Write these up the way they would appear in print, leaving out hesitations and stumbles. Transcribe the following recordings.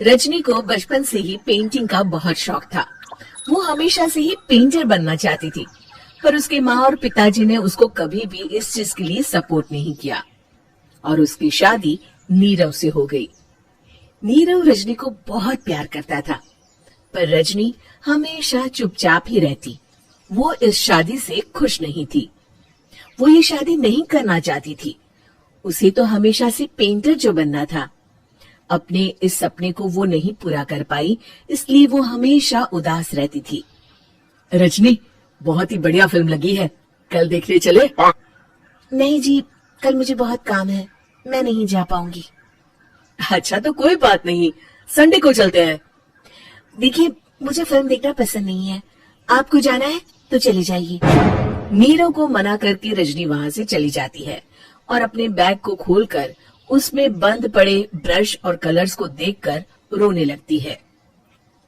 रजनी को बचपन से ही पेंटिंग का बहुत शौक था। वो हमेशा से ही पेंटर बनना चाहती थी, पर उसके माँ और पिताजी ने उसको कभी भी इस चीज के लिए सपोर्ट नहीं किया और उसकी शादी नीरव से हो गई। नीरव रजनी को बहुत प्यार करता था, पर रजनी हमेशा चुपचाप ही रहती। वो इस शादी से खुश नहीं थी। वो ये शादी नहीं करना चाहती थी। उसे तो हमेशा से पेंटर जो बनना था। अपने इस सपने को वो नहीं पूरा कर पाई, इसलिए वो हमेशा उदास रहती थी। रजनी, बहुत ही बढ़िया फिल्म लगी है, कल देखने चले? नहीं जी, कल मुझे बहुत काम है, मैं नहीं जा पाऊंगी। अच्छा तो कोई बात नहीं, संडे को चलते हैं। देखिए, मुझे फिल्म देखना पसंद नहीं है, आपको जाना है तो चले जाइए। नीरव को मना करके रजनी वहां से चली जाती है और अपने बैग को खोलकर उसमें बंद पड़े ब्रश और कलर्स को देखकर रोने लगती है।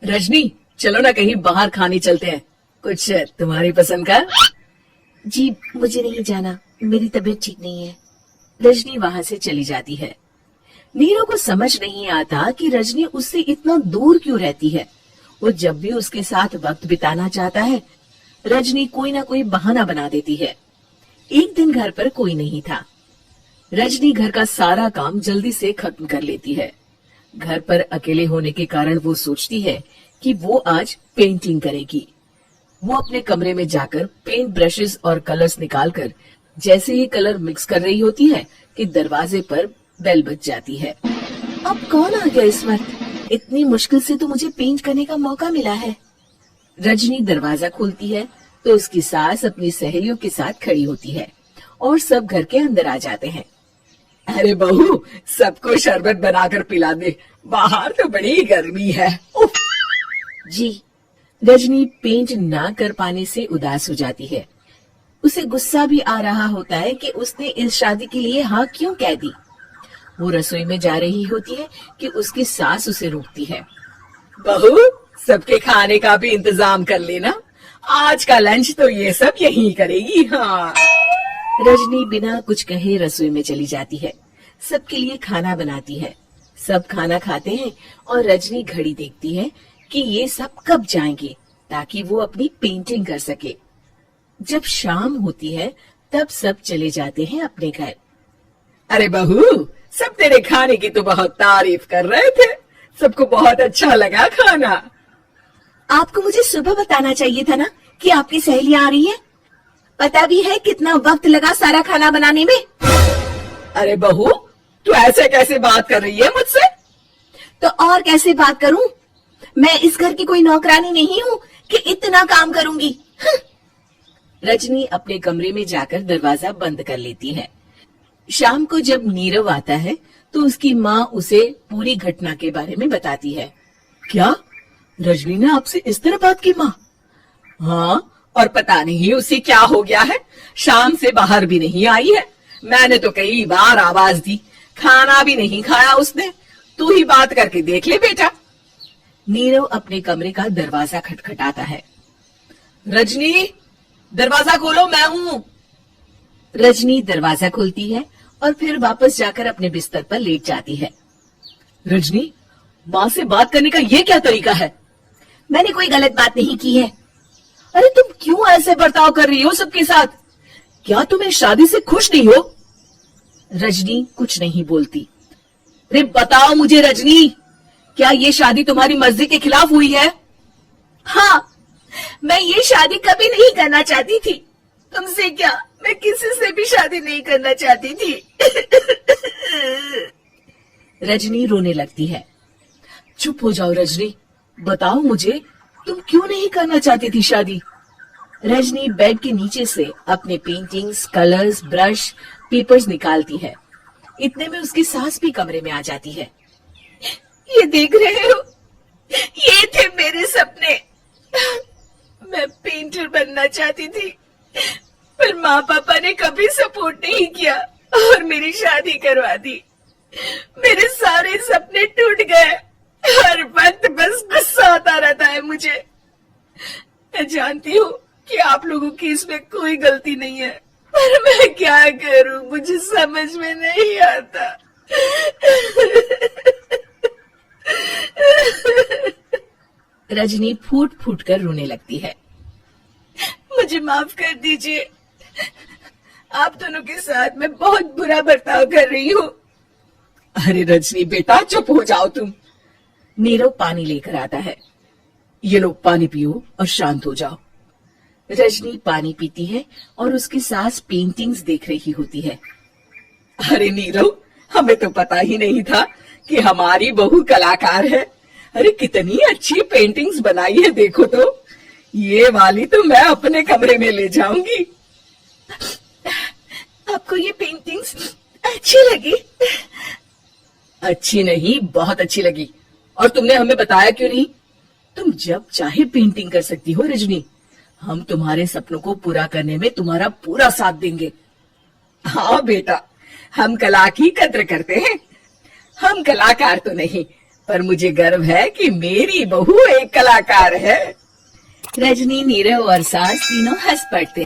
रजनी, चलो ना कहीं बाहर खाने चलते हैं, कुछ तुम्हारी पसंद का। जी मुझे नहीं जाना, मेरी तबीयत ठीक नहीं है। रजनी वहां से चली जाती है। नीरव को समझ नहीं आता कि रजनी उससे इतना दूर क्यों रहती है। वो जब भी उसके साथ वक्त बिताना चाहता है, रजनी कोई ना कोई बहाना बना देती है। एक दिन घर पर कोई नहीं था। रजनी घर का सारा काम जल्दी से खत्म कर लेती है। घर पर अकेले होने के कारण वो सोचती है कि वो आज पेंटिंग करेगी। वो अपने कमरे में जाकर पेंट ब्रशेस और कलर्स निकालकर जैसे ही कलर मिक्स कर रही होती है कि दरवाजे पर बेल बज जाती है। अब कौन आ गया इस वक्त? इतनी मुश्किल से तो मुझे पेंट करने का मौका मिला है। रजनी दरवाजा खोलती है तो उसकी सास अपनी सहेलियों के साथ खड़ी होती है और सब घर के अंदर आ जाते हैं। अरे बहू, सबको शरबत बनाकर पिला दे, बाहर तो बड़ी गर्मी है। जी। रजनी पेंट ना कर पाने से उदास हो जाती है। उसे गुस्सा भी आ रहा होता है कि उसने इस शादी के लिए हाँ क्यों कह दी। वो रसोई में जा रही होती है कि उसकी सास उसे रोकती है। बहू, सबके खाने का भी इंतजाम कर लेना, आज का लंच तो ये सब यही करेगी। हाँ। रजनी बिना कुछ कहे रसोई में चली जाती है। सबके लिए खाना बनाती है। सब खाना खाते हैं और रजनी घड़ी देखती है कि ये सब कब जाएंगे ताकि वो अपनी पेंटिंग कर सके। जब शाम होती है तब सब चले जाते हैं अपने घर। अरे बहू, सब तेरे खाने की तो बहुत तारीफ कर रहे थे, सबको बहुत अच्छा लगा खाना। आपको मुझे सुबह बताना चाहिए था ना कि आपकी सहेली आ रही है। पता भी है कितना वक्त लगा सारा खाना बनाने में। अरे बहू, तू ऐसे कैसे बात कर रही है मुझसे? तो और कैसे बात करूं? मैं इस घर की कोई नौकरानी नहीं हूँ कि इतना काम करूंगी। रजनी अपने कमरे में जाकर दरवाजा बंद कर लेती है। शाम को जब नीरव आता है तो उसकी माँ उसे पूरी घटना के बारे में बताती है। क्या रजनी ने आपसे इस तरह बात की माँ? हाँ, और पता नहीं उसे क्या हो गया है, शाम से बाहर भी नहीं आई है। मैंने तो कई बार आवाज दी, खाना भी नहीं खाया उसने। तू ही बात करके देख ले बेटा। नीरव अपने कमरे का दरवाजा खटखटाता है। रजनी, दरवाजा खोलो, मैं हूँ। रजनी दरवाजा खोलती है और फिर वापस जाकर अपने बिस्तर पर लेट जाती है। रजनी, माँ से बात करने का ये क्या तरीका है? मैंने कोई गलत बात नहीं की है। अरे तुम क्यों ऐसे बर्ताव कर रही हो सबके साथ? क्या तुम इस शादी से खुश नहीं हो? रजनी कुछ नहीं बोलती। अरे बताओ मुझे रजनी, क्या ये शादी तुम्हारी मर्जी के खिलाफ हुई है? हाँ, मैं ये शादी कभी नहीं करना चाहती थी। तुमसे क्या, मैं किसी से भी शादी नहीं करना चाहती थी। रजनी रोने लगती है। चुप हो जाओ रजनी, बताओ मुझे, तुम क्यों नहीं करना चाहती थी शादी? रजनी बेड के नीचे से अपने पेंटिंग्स, कलर्स, ब्रश, पेपर्स निकालती है। इतने में उसकी सास भी कमरे में आ जाती है। ये देख रहे हो, ये थे मेरे सपने। मैं पेंटर बनना चाहती थी, पर माँ पापा ने कभी सपोर्ट नहीं किया और मेरी शादी करवा दी। मेरे सारे सपने टूट गए। हर वक्त बस गुस्सा आता रहता है मुझे। मैं जानती हूँ कि आप लोगों की इसमें कोई गलती नहीं है, पर मैं क्या करूँ, मुझे समझ में नहीं आता। रजनी फूट फूट कर रोने लगती है। मुझे माफ कर दीजिए, आप दोनों के साथ मैं बहुत बुरा बर्ताव कर रही हूँ। अरे रजनी बेटा चुप हो जाओ तुम। नीरव पानी लेकर आता है। ये लो पानी पियो और शांत हो जाओ। रजनी पानी पीती है और उसकी सास पेंटिंग्स देख रही होती है। अरे नीरव, हमें तो पता ही नहीं था कि हमारी बहू कलाकार है। अरे कितनी अच्छी पेंटिंग्स बनाई है, देखो तो। ये वाली तो मैं अपने कमरे में ले जाऊंगी। आपको ये पेंटिंग्स अच्छी लगी? अच्छी नहीं, बहुत अच्छी लगी। और तुमने हमें बताया क्यों नहीं? तुम जब चाहे पेंटिंग कर सकती हो रजनी। हम तुम्हारे सपनों को पूरा करने में तुम्हारा पूरा साथ देंगे। हाँ बेटा, हम कला की कद्र करते हैं। हम कलाकार तो नहीं, पर मुझे गर्व है कि मेरी बहू एक कलाकार है। रजनी, नीरव और सास तीनों हंस पड़ते।